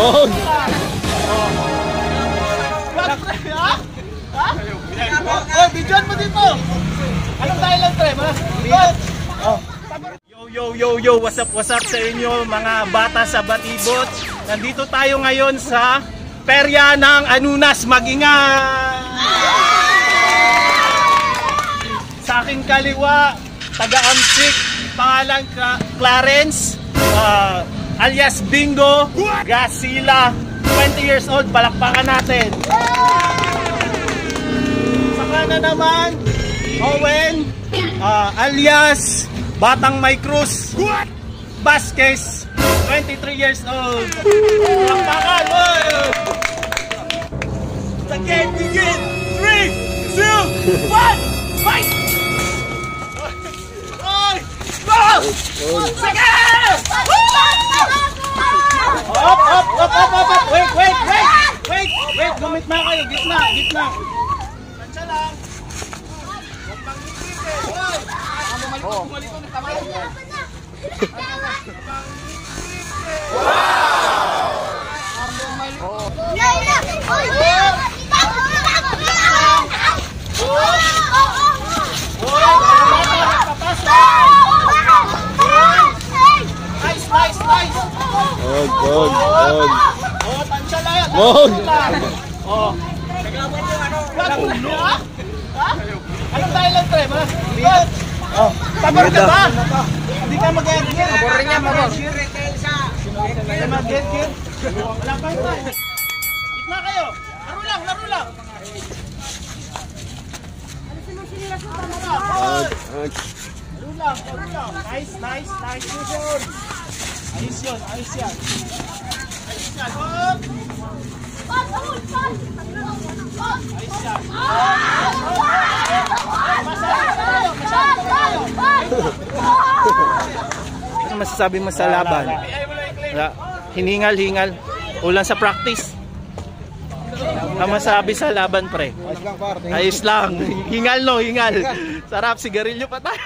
Mon! Oh, bigyan mo dito. Anong dahilan, pre? Yo, what's up sa inyo mga bata sa Batibot. Nandito tayo ngayon sa perya ng Anunas, Mag-ingat. Sa aking kaliwa, taga-Amsik, pangalan Clarence, alias Bingo Gasila, 20 years old, palakpakan natin. Sa kanan naman, Owen, alias Batang May Cruz Vasquez, 23 years old. Palakpakan! The game begins! 3, 2, 1, fight! Go! Sige! Up! Wait! Gumit na kayo, gitna. Tansya lang. Huwag mangipit. Gumalito ng kamay. Nice. Good. Oh, tansya lang. Mon! Oh. Anong dahilan, pre? Pabor ka ba? Hindi ka mag-edgir. Pabor rin niya, pabor. Hindi ka mag-edgir. Wala pa ito. Gitna kayo. Laro lang. Laro lang. Nice. Ayos yan. Ano masasabi mo sa laban? Hiningal. Ulan sa practice. Ano masasabi sa laban, pre? Ayos lang. Hingal. Sarap, sigarilyo pa tayo.